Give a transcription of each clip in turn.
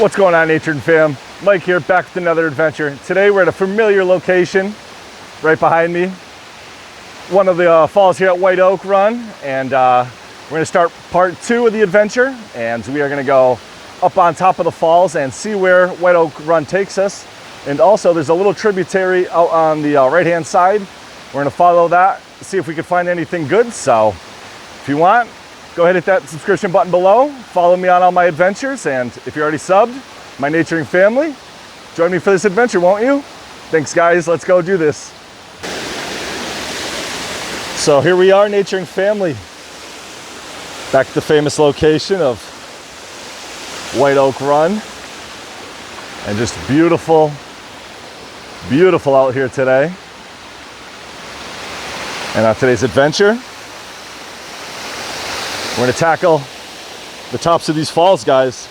What's going on, Nature and Fam? Mike here, back with another adventure. Today we're at a familiar location right behind me. One of the falls here at White Oak Run, and we're going to start part 2 of the adventure, and we are going to go up on top of the falls and see where White Oak Run takes us. And also there's a little tributary out on the right hand side. We're going to follow that, see if we can find anything good. So if you want, go ahead and hit that subscription button below. Follow me on all my adventures, and if you're already subbed, my naturing family, join me for this adventure, won't you? Thanks, guys. Let's go do this. So here we are, naturing family, back at the famous location of White Oak Run, and just beautiful, beautiful out here today. And on today's adventure, we're going to tackle the tops of these falls, guys.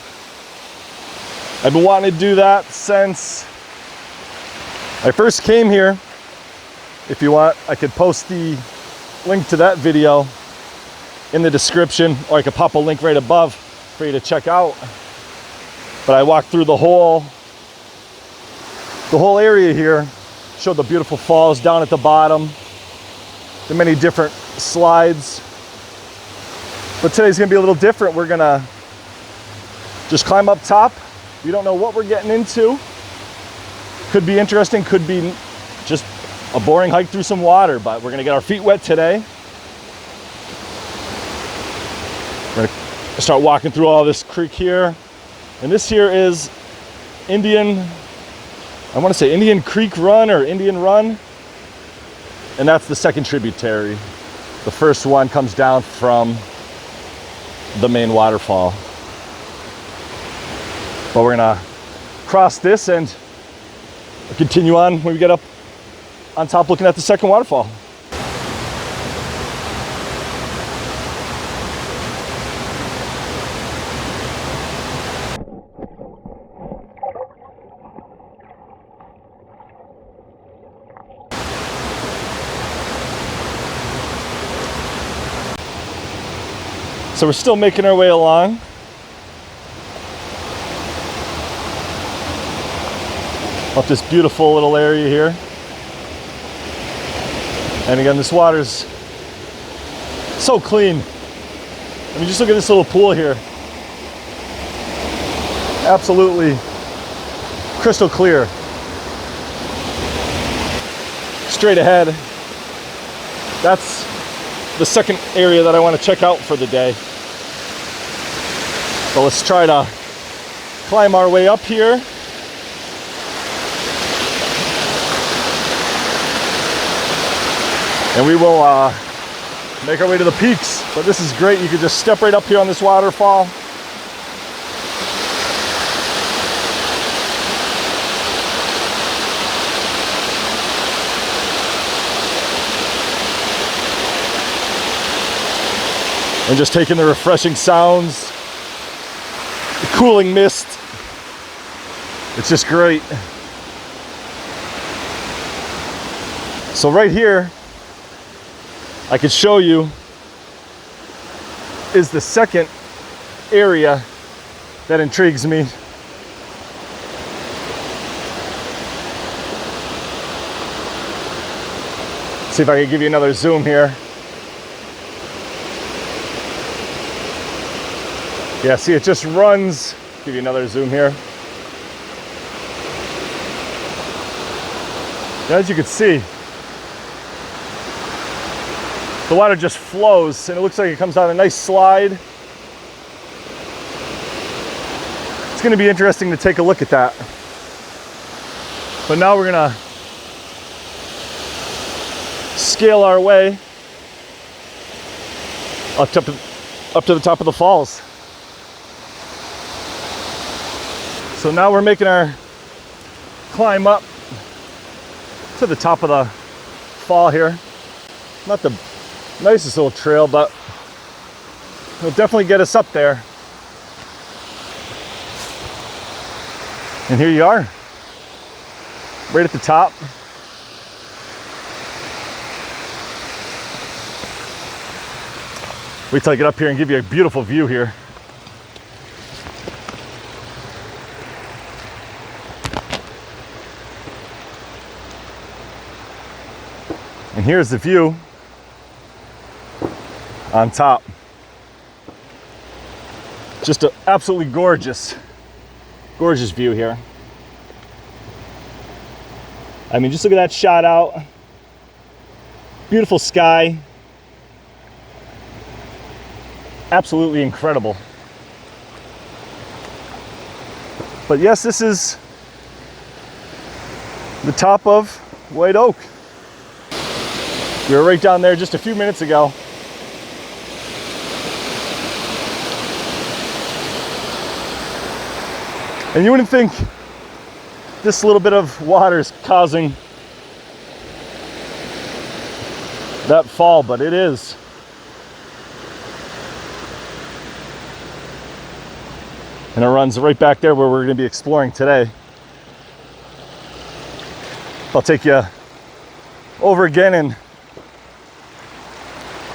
I've been wanting to do that since I first came here. If you want, I could post the link to that video in the description, or I could pop a link right above for you to check out. But I walked through the whole area here, showed the beautiful falls down at the bottom, the many different slides. But today's gonna be a little different. We're gonna just climb up top. We don't know what we're getting into. Could be interesting, could be just a boring hike through some water, but we're gonna get our feet wet today. We're gonna start walking through all this creek here. And this here is Indian Creek Run or Indian Run. And that's the second tributary. The first one comes down from the main waterfall. But we're gonna cross this and continue on when we get up on top looking at the second waterfall. So we're still making our way along. Up this beautiful little area here. And again, this water's so clean. I mean, just look at this little pool here. Absolutely crystal clear. Straight ahead, that's the second area that I want to check out for the day. So let's try to climb our way up here. And we will make our way to the peaks. But this is great. You can just step right up here on this waterfall. And just taking the refreshing sounds, the cooling mist. It's just great. So right here, I could show you, is the second area that intrigues me. See if I can give you another zoom here. Yeah, see, it just runs. Give you another zoom here. As you can see, the water just flows, and it looks like it comes down a nice slide. It's going to be interesting to take a look at that. But now we're going to scale our way up to the top of the falls. So now we're making our climb up to the top of the fall here. Not the nicest little trail, but it'll definitely get us up there. And here you are, right at the top. Wait till I get up here and give you a beautiful view here. And here's the view on top. Just an absolutely gorgeous view here. I mean, just look at that shot out. Beautiful sky. Absolutely incredible. But yes, this is the top of White Oak. We were right down there just a few minutes ago. And you wouldn't think this little bit of water is causing that fall, but it is. And it runs right back there where we're going to be exploring today. I'll take you over again and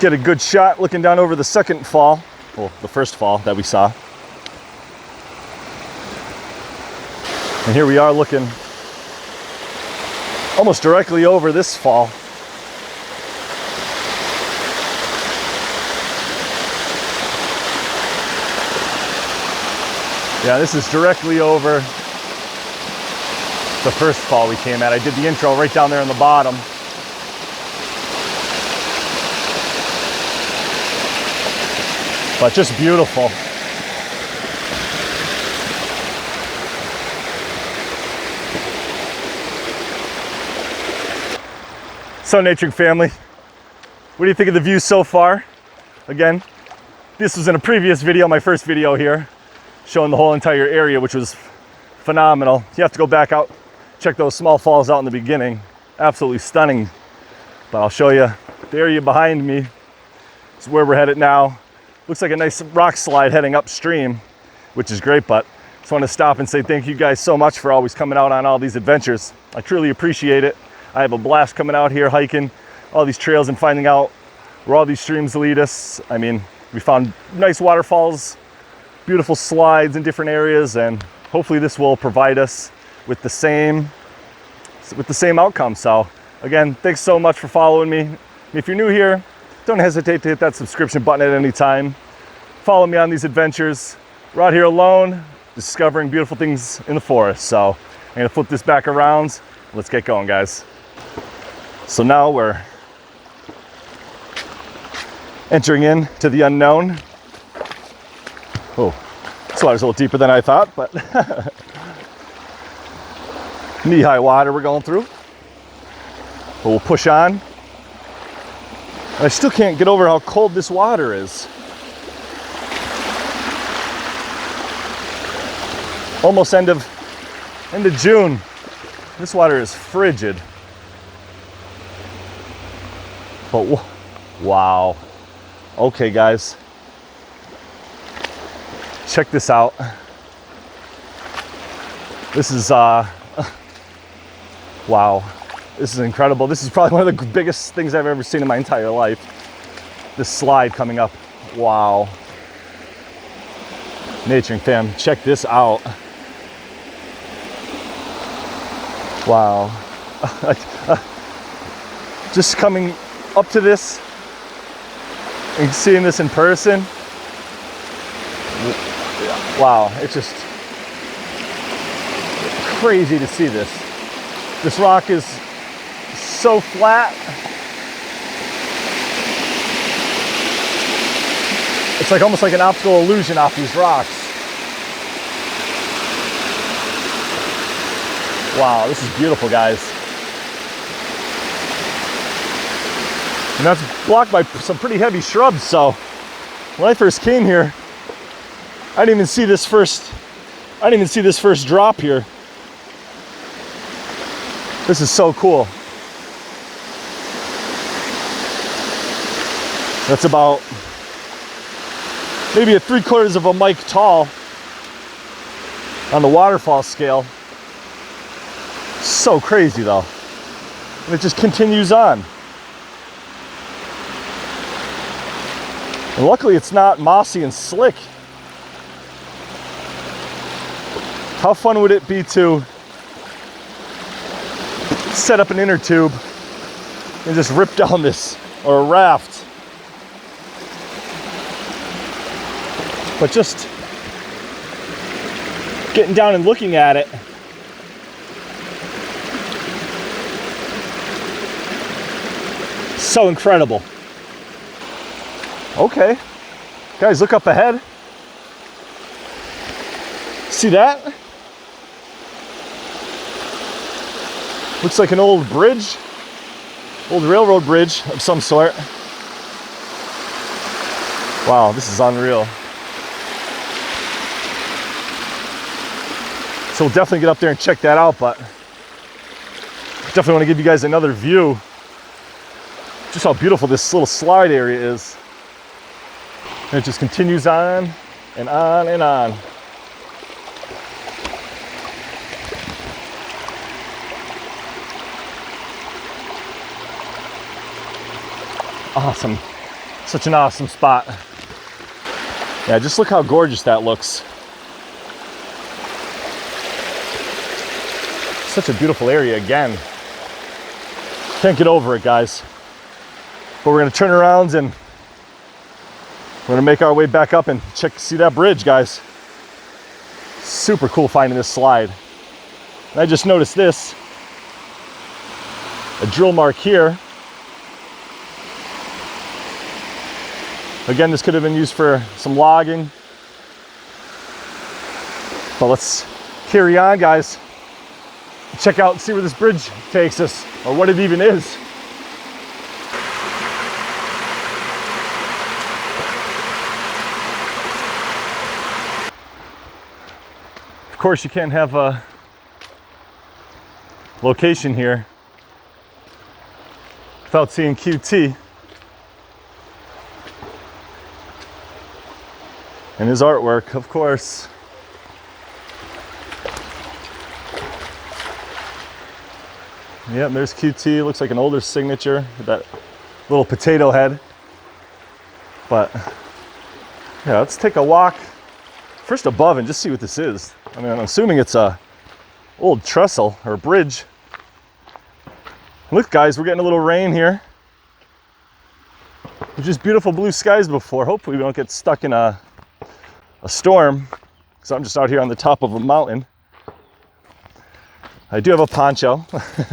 get a good shot looking down over the second fall, well, the first fall that we saw. And here we are looking almost directly over this fall. Yeah, this is directly over the first fall we came at. I did the intro right down there on the bottom. But just beautiful. So Naturing family, what do you think of the view so far? Again, this was in a previous video, my first video here, showing the whole entire area, which was phenomenal. You have to go back out, check those small falls out in the beginning. Absolutely stunning. But I'll show you the area behind me. It's where we're headed now. Looks like a nice rock slide heading upstream, which is great, but just want to stop and say thank you guys so much for always coming out on all these adventures. I truly appreciate it. I have a blast coming out here, hiking all these trails and finding out where all these streams lead us. I mean, we found nice waterfalls, beautiful slides in different areas, and hopefully this will provide us with the same outcome. So again, thanks so much for following me. If you're new here, don't hesitate to hit that subscription button at any time. Follow me on these adventures. We're out here alone, discovering beautiful things in the forest. So I'm gonna flip this back around. Let's get going, guys. So now we're entering into the unknown. Oh, this water's a little deeper than I thought, but knee-high water we're going through. But we'll push on. I still can't get over how cold this water is. Almost end of June. This water is frigid. But wow. Okay, guys. Check this out. This is wow. This is incredible. This is probably one of the biggest things I've ever seen in my entire life. This slide coming up. Wow. Naturing fam, check this out. Wow. Just coming up to this and seeing this in person. Wow, it's just crazy to see this. This rock is so flat. It's like almost like an optical illusion off these rocks. Wow, this is beautiful, guys. And that's blocked by some pretty heavy shrubs, so when I first came here, I didn't even see this first drop here. This is so cool. That's about maybe a 3/4 of a mic tall on the waterfall scale. So crazy though. And it just continues on. And luckily it's not mossy and slick. How fun would it be to set up an inner tube and just rip down this, or a raft. But just getting down and looking at it, so incredible. Okay, guys, look up ahead. See that? Looks like an old bridge, old railroad bridge of some sort. Wow, this is unreal. So we'll definitely get up there and check that out, but definitely want to give you guys another view just how beautiful this little slide area is. And it just continues on and on and on. Awesome. Such an awesome spot. Yeah, just look how gorgeous that looks. Such a beautiful area again. Can't get over it, guys. But we're gonna turn around and we're gonna make our way back up and see that bridge, guys. Super cool finding this slide. And I just noticed this, a drill mark here. Again, this could have been used for some logging. But let's carry on, guys. Check out and see where this bridge takes us, or what it even is. Of course, you can't have a location here without seeing QT and his artwork, of course. Yep, there's QT. Looks like an older signature with that little potato head. But yeah, let's take a walk first above and just see what this is. I mean, I'm assuming it's a old trestle or bridge. Look, guys, we're getting a little rain here. Just beautiful blue skies before. Hopefully we don't get stuck in a storm, because I'm just out here on the top of a mountain. I do have a poncho,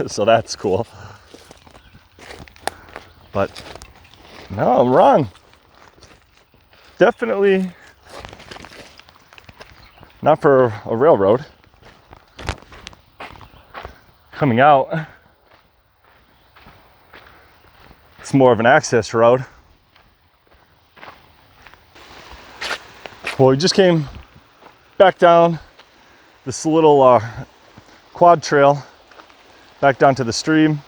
so that's cool. But no, I'm wrong. Definitely not for a railroad. Coming out, it's more of an access road. Well, we just came back down this little quad trail back down to the stream.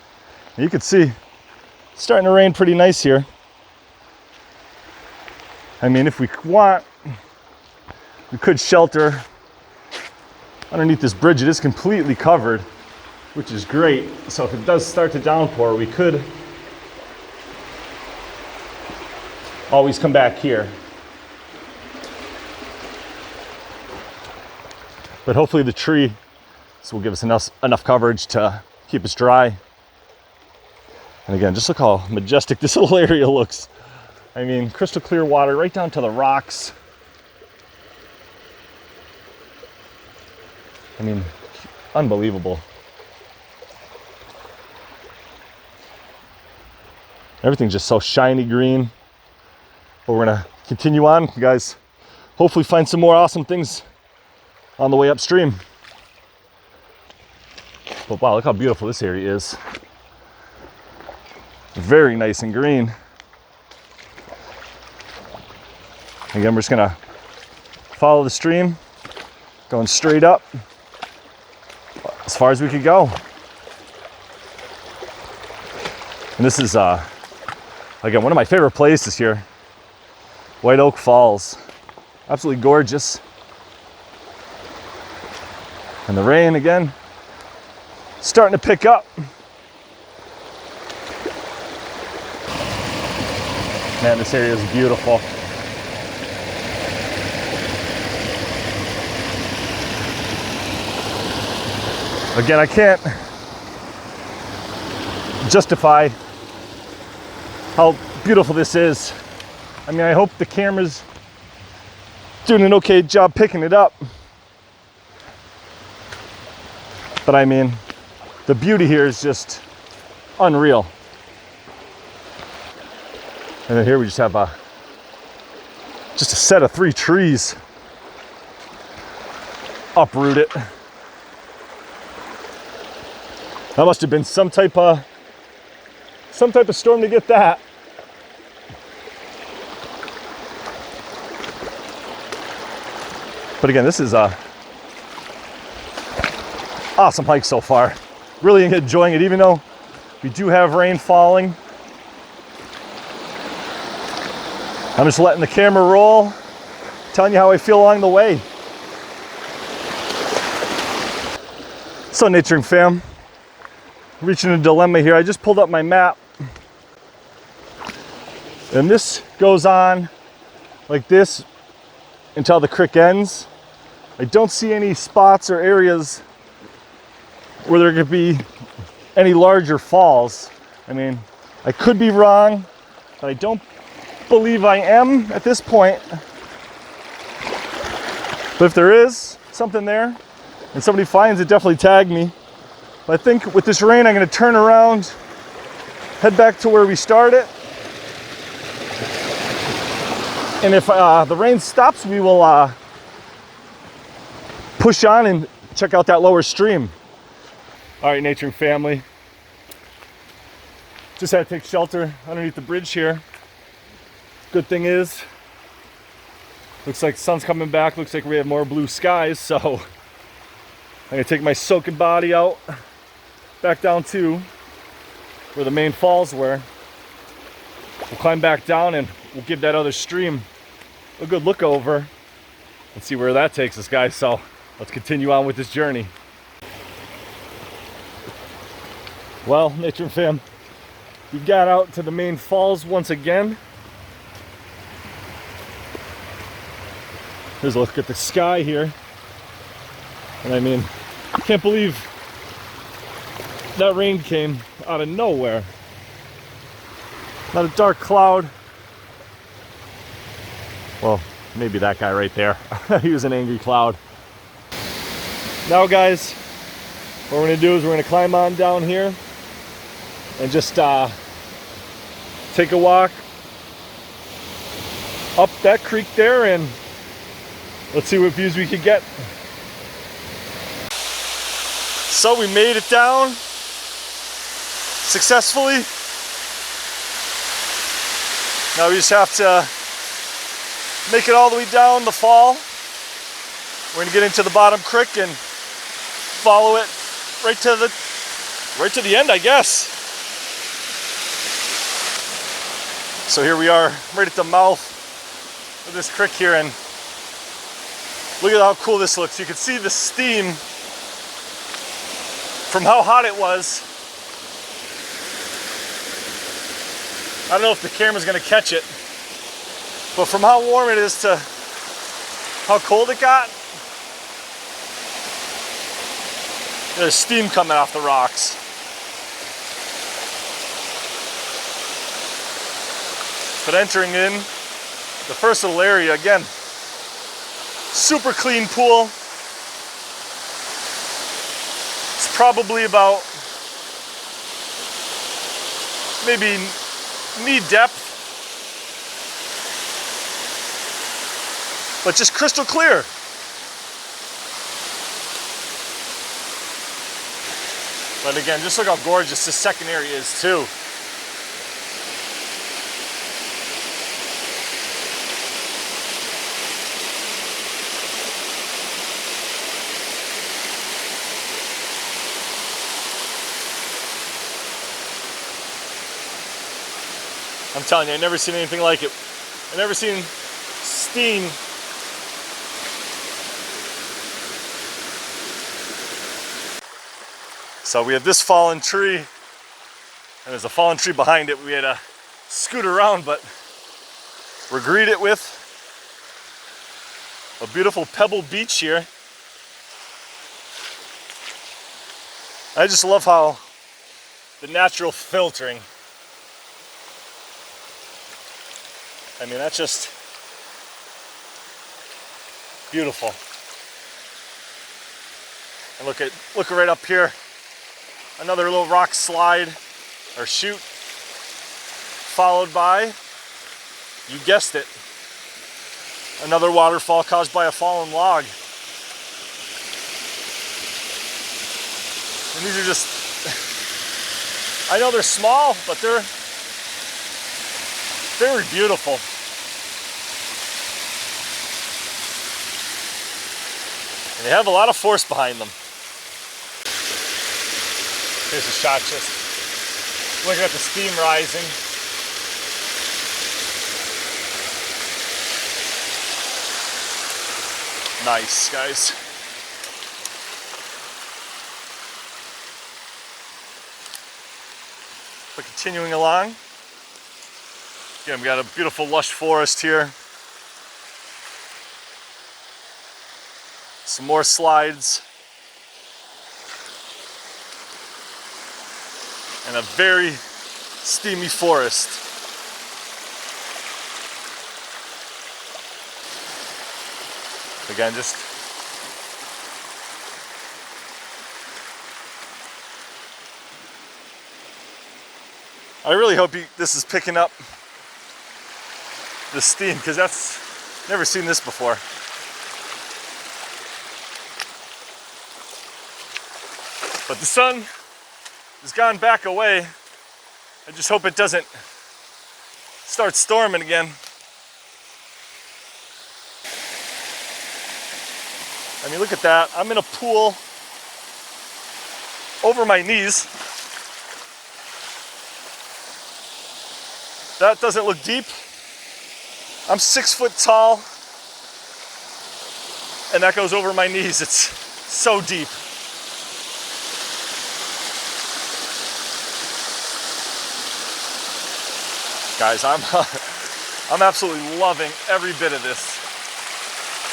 And you can see it's starting to rain pretty nice here. I mean, if we want, we could shelter underneath this bridge. It is completely covered, which is great. So if it does start to downpour, we could always come back here. But hopefully the tree will give us enough coverage to keep us dry. And again, just look how majestic this little area looks. I mean, crystal clear water right down to the rocks. I mean, unbelievable. Everything's just so shiny green. But we're gonna continue on, you guys. Hopefully find some more awesome things on the way upstream. But wow, look how beautiful this area is. Very nice and green. Again, we're just gonna follow the stream, going straight up as far as we could go. And this is, again, one of my favorite places here. White Oak Falls. Absolutely gorgeous. And the rain, again, starting to pick up. Man, this area is beautiful. Again, I can't justify how beautiful this is. I mean, I hope the camera's doing an okay job picking it up. But I mean, the beauty here is just unreal. And then here we just have a set of 3 trees uprooted. That must have been some type of storm to get that. But again, this is a awesome hike so far. Really enjoying it, even though we do have rain falling. I'm just letting the camera roll, telling you how I feel along the way. So, Naturing fam, reaching a dilemma here. I just pulled up my map, and this goes on like this until the creek ends. I don't see any spots or areas where there could be any larger falls. I mean, I could be wrong, but I don't believe I am at this point. But if there is something there and somebody finds it, definitely tag me. But I think with this rain, I'm going to turn around, head back to where we started. And if the rain stops, we will push on and check out that lower stream. All right, Naturing family. Just had to take shelter underneath the bridge here. Good thing is, looks like the sun's coming back. Looks like we have more blue skies. So I'm gonna take my soaking body out, back down to where the main falls were. We'll climb back down and we'll give that other stream a good look over and see where that takes us, guys. So let's continue on with this journey. Well, Nature fam, we got out to the main falls once again. Here's a look at the sky here. And I mean, I can't believe that rain came out of nowhere. Not a dark cloud. Well, maybe that guy right there. He was an angry cloud. Now, guys, what we're gonna do is we're gonna climb on down here and just take a walk up that creek there, and let's see what views we could get. So we made it down successfully. Now we just have to make it all the way down the fall. We're gonna get into the bottom creek and follow it right to the end, I guess. So here we are, right at the mouth of this creek here, and look at how cool this looks. You can see the steam from how hot it was. I don't know if the camera's gonna catch it, but from how warm it is to how cold it got, there's steam coming off the rocks. But entering in the first little area, again, super clean pool. It's probably about maybe knee depth, but just crystal clear. But again, just look how gorgeous this second area is too. I'm telling you, I've never seen anything like it. I've never seen steam so we have this fallen tree, and there's a fallen tree behind it. We had to scoot around, but we're greeted with a beautiful pebble beach here. I just love how the natural filtering I mean, that's just beautiful. And look right up here. Another little rock slide or chute, followed by, you guessed it, another waterfall caused by a fallen log. And these are just, I know they're small, but they're very beautiful. And they have a lot of force behind them. Here's a shot just looking at the steam rising. Nice, guys. But continuing along, again, we got a beautiful lush forest here. Some more slides. And a very steamy forest. Again, just I really hope this is picking up the steam, because that's never seen this before. But the sun has gone back away. I just hope it doesn't start storming again. I mean, look at that. I'm in a pool over my knees. That doesn't look deep. I'm 6 foot tall, and that goes over my knees. It's so deep. Guys, I'm absolutely loving every bit of this.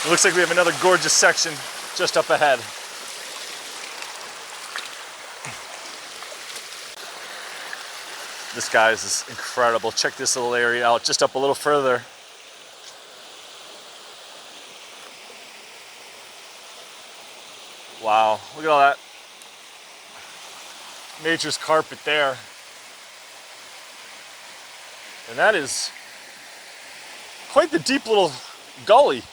It looks like we have another gorgeous section just up ahead. This, guys, is incredible. Check this little area out just up a little further. Wow, look at all that nature's carpet there. And that is quite the deep little gully.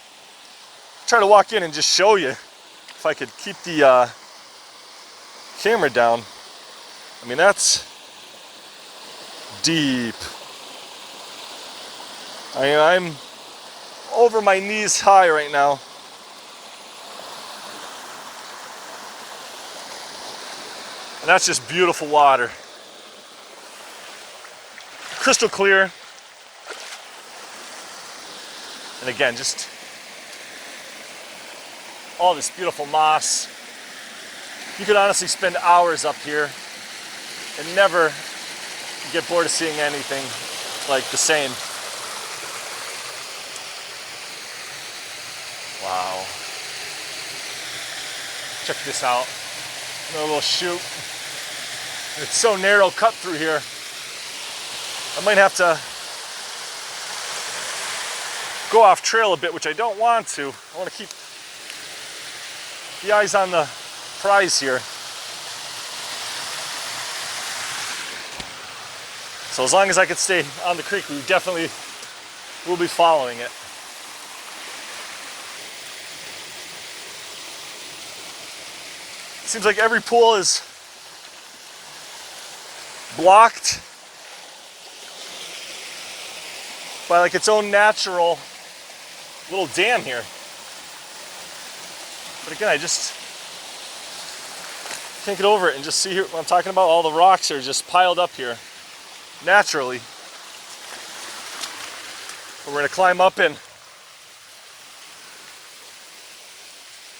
Try to walk in and just show you, if I could keep the camera down. I mean, that's deep. I'm over my knees high right now. And that's just beautiful water. Crystal clear. And again, just all this beautiful moss. You could honestly spend hours up here and never get bored of seeing anything like the same. Wow. Check this out. Another little chute. And it's so narrow cut through here. I might have to go off trail a bit, which I don't want to. I want to keep the eyes on the prize here. So as long as I can stay on the creek, we definitely will be following it. Seems like every pool is blocked by like its own natural little dam here. But again, I just can't get over it and just see here what I'm talking about. All the rocks are just piled up here naturally. But we're gonna climb up and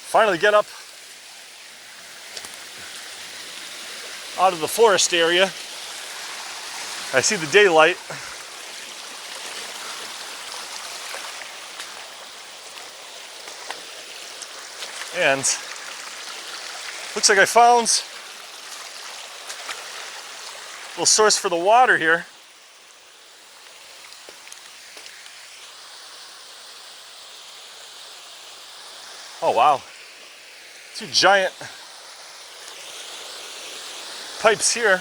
finally get up out of the forest area. I see the daylight. And looks like I found a little source for the water here. Oh wow, two giant pipes here.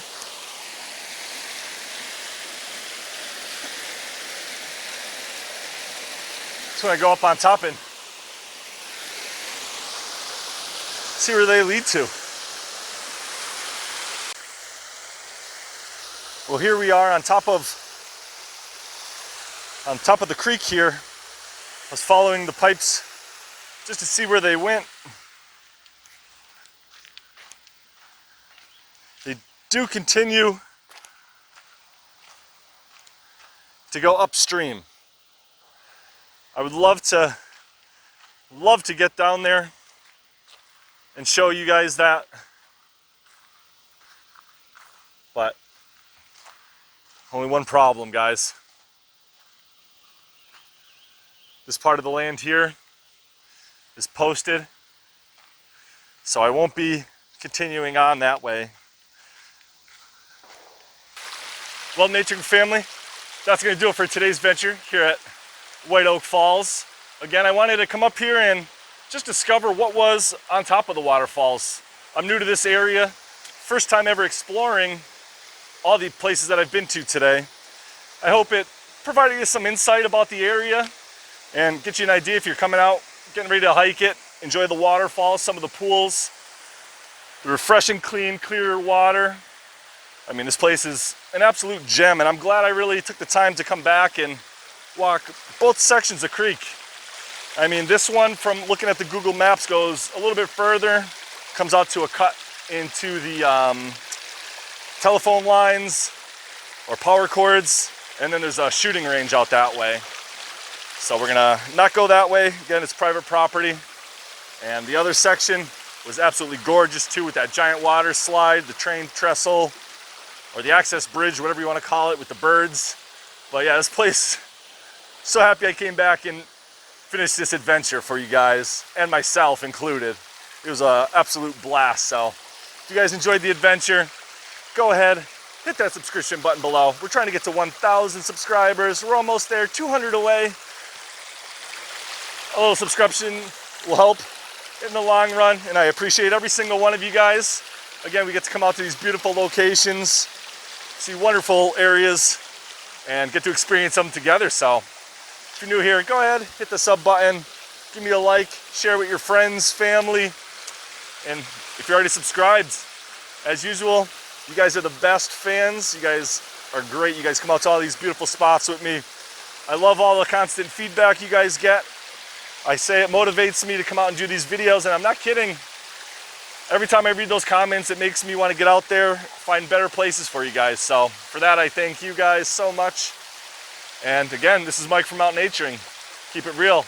So I go up on top and see where they lead to. Well, here we are on top of the creek here. I was following the pipes just to see where they went. They do continue to go upstream. I would love to get down there and show you guys that, but only one problem, guys. This part of the land here is posted, so I won't be continuing on that way. Well, Nature family, that's going to do it for today's venture here at White Oak Falls. Again, I wanted to come up here and just discover what was on top of the waterfalls. I'm new to this area, first time ever exploring all the places that I've been to today. I hope it provided you some insight about the area and get you an idea if you're coming out, getting ready to hike it, enjoy the waterfalls, some of the pools, the refreshing, clean, clear water. I mean, this place is an absolute gem, and I'm glad I really took the time to come back and walk both sections of creek. I mean, this one, from looking at the Google Maps, goes a little bit further, comes out to a cut into the telephone lines or power cords, and then there's a shooting range out that way. So we're gonna not go that way. Again, it's private property. And the other section was absolutely gorgeous too, with that giant water slide, the train trestle, or the access bridge, whatever you want to call it, with the birds. But yeah, this place, so happy I came back and finished this adventure for you guys, and myself included. It was an absolute blast. So if you guys enjoyed the adventure, go ahead, hit that subscription button below. We're trying to get to 1,000 subscribers. We're almost there, 200 away. A little subscription will help in the long run, and I appreciate every single one of you guys. Again, we get to come out to these beautiful locations, see wonderful areas, and get to experience them together. So if you're new here, go ahead, hit the sub button, give me a like, share with your friends, family, and if you're already subscribed, as usual, you guys are the best fans. You guys are great. You guys come out to all these beautiful spots with me. I love all the constant feedback you guys get. I say it motivates me to come out and do these videos, and I'm not kidding. Every time I read those comments, it makes me want to get out there, find better places for you guys. So for that, I thank you guys so much. And again, this is Mike from Out Naturing. Keep it real.